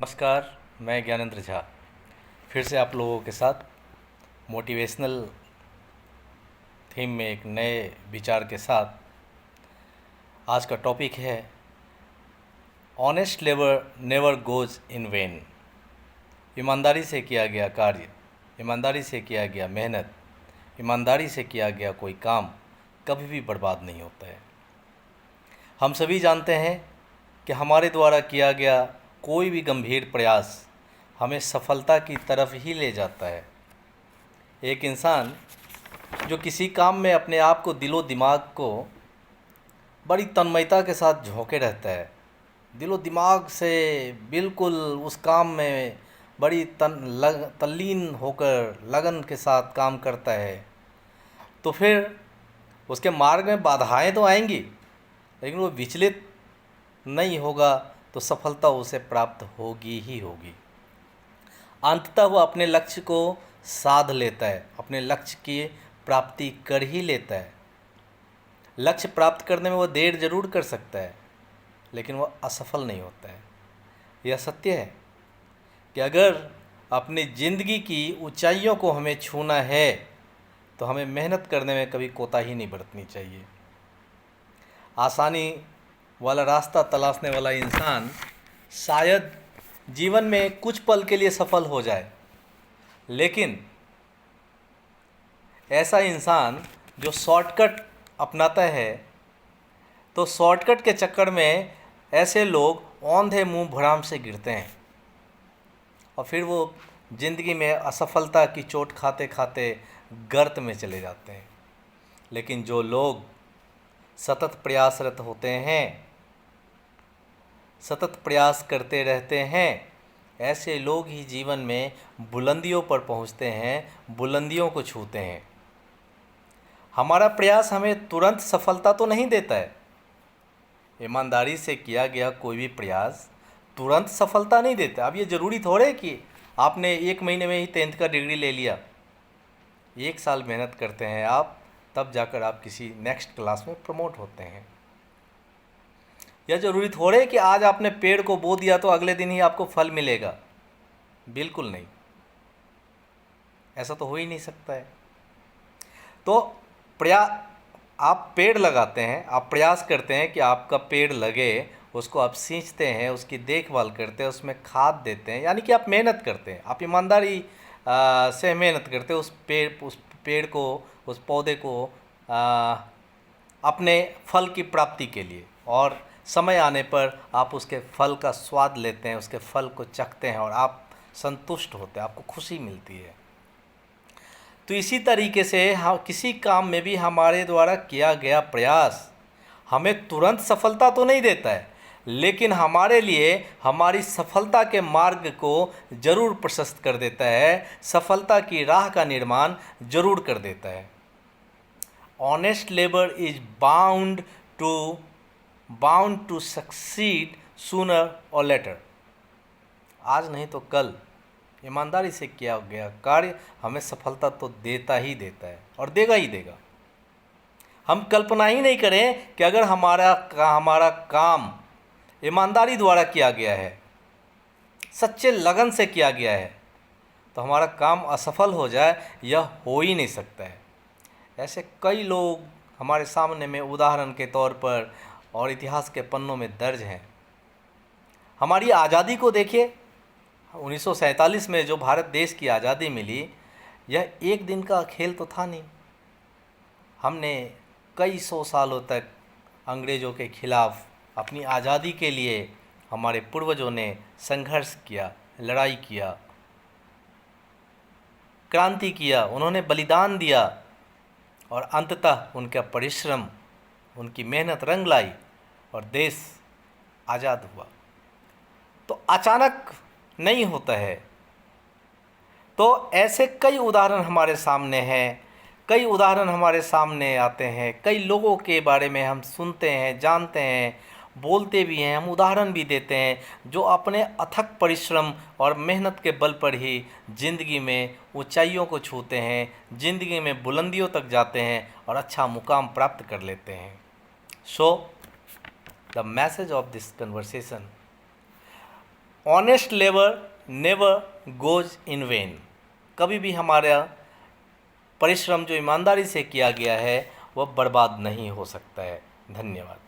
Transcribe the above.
नमस्कार। मैं ज्ञानेंद्र झा फिर से आप लोगों के साथ मोटिवेशनल थीम में एक नए विचार के साथ। आज का टॉपिक है honest labour never goes in when. ईमानदारी से किया गया कार्य, ईमानदारी से किया गया मेहनत, ईमानदारी से किया गया कोई काम कभी भी बर्बाद नहीं होता है। हम सभी जानते हैं कि हमारे द्वारा किया गया कोई भी गंभीर प्रयास हमें सफलता की तरफ ही ले जाता है। एक इंसान जो किसी काम में अपने आप को दिलो दिमाग को बड़ी तन्मयता के साथ झोंके रहता है, दिलो दिमाग से बिल्कुल उस काम में बड़ी तल्लीन होकर लगन के साथ काम करता है, तो फिर उसके मार्ग में बाधाएं तो आएंगी, लेकिन वो विचलित नहीं होगा तो सफलता उसे प्राप्त होगी ही होगी। अंततः वो अपने लक्ष्य को साध लेता है, अपने लक्ष्य की प्राप्ति कर ही लेता है। लक्ष्य प्राप्त करने में वो देर जरूर कर सकता है, लेकिन वो असफल नहीं होता है। यह सत्य है कि अगर अपनी ज़िंदगी की ऊंचाइयों को हमें छूना है तो हमें मेहनत करने में कभी कोताही नहीं बरतनी चाहिए। आसानी वाला रास्ता तलाशने वाला इंसान शायद जीवन में कुछ पल के लिए सफल हो जाए, लेकिन ऐसा इंसान जो शॉर्टकट अपनाता है, तो शॉर्टकट के चक्कर में ऐसे लोग औंधे मुंह भराम से गिरते हैं और फिर वो ज़िंदगी में असफलता की चोट खाते खाते गर्त में चले जाते हैं। लेकिन जो लोग सतत प्रयासरत होते हैं, सतत प्रयास करते रहते हैं, ऐसे लोग ही जीवन में बुलंदियों पर पहुंचते हैं, बुलंदियों को छूते हैं। हमारा प्रयास हमें तुरंत सफलता तो नहीं देता है। ईमानदारी से किया गया कोई भी प्रयास तुरंत सफलता नहीं देता। अब ये ज़रूरी थोड़े कि आपने 1 महीने में ही 10th का डिग्री ले लिया। 1 साल मेहनत करते हैं आप, तब जाकर आप किसी नेक्स्ट क्लास में प्रमोट होते हैं। यह ज़रूरी थोड़े कि आज आपने पेड़ को बो दिया तो अगले दिन ही आपको फल मिलेगा। बिल्कुल नहीं, ऐसा तो हो ही नहीं सकता है। तो आप पेड़ लगाते हैं, आप प्रयास करते हैं कि आपका पेड़ लगे, उसको आप सींचते हैं, उसकी देखभाल करते हैं, उसमें खाद देते हैं, यानी कि आप मेहनत करते हैं, आप ईमानदारी से मेहनत करते हैं उस पेड़ को, उस पौधे को अपने फल की प्राप्ति के लिए। और समय आने पर आप उसके फल का स्वाद लेते हैं, उसके फल को चखते हैं और आप संतुष्ट होते हैं, आपको खुशी मिलती है। तो इसी तरीके से किसी काम में भी हमारे द्वारा किया गया प्रयास हमें तुरंत सफलता तो नहीं देता है, लेकिन हमारे लिए हमारी सफलता के मार्ग को जरूर प्रशस्त कर देता है, सफलता की राह का निर्माण जरूर कर देता है। Honest labour is bound to succeed sooner or later. आज नहीं तो कल ईमानदारी से किया गया कार्य हमें सफलता तो देता ही देता है और देगा ही देगा। हम कल्पना ही नहीं करें कि अगर हमारा काम ईमानदारी द्वारा किया गया है, सच्चे लगन से किया गया है, तो हमारा काम असफल हो जाए, यह हो ही नहीं सकता है। ऐसे कई लोग हमारे सामने में उदाहरण के तौर पर और इतिहास के पन्नों में दर्ज हैं। हमारी आज़ादी को देखिए, 1947 में जो भारत देश की आज़ादी मिली, यह एक दिन का खेल तो था नहीं। हमने कई 100 सालों तक अंग्रेज़ों के खिलाफ़ अपनी आज़ादी के लिए हमारे पूर्वजों ने संघर्ष किया, लड़ाई किया, क्रांति किया, उन्होंने बलिदान दिया और अंततः उनका परिश्रम, उनकी मेहनत रंग लाई और देश आज़ाद हुआ। तो अचानक नहीं होता है। तो ऐसे कई उदाहरण हमारे सामने हैं, कई उदाहरण हमारे सामने आते हैं, कई लोगों के बारे में हम सुनते हैं, जानते हैं, बोलते भी हैं, हम उदाहरण भी देते हैं, जो अपने अथक परिश्रम और मेहनत के बल पर ही ज़िंदगी में ऊंचाइयों को छूते हैं, ज़िंदगी में बुलंदियों तक जाते हैं और अच्छा मुकाम प्राप्त कर लेते हैं। So the message of this conversation, honest labour never goes in when. कभी भी हमारा परिश्रम जो ईमानदारी से किया गया है वह बर्बाद नहीं हो सकता है। धन्यवाद।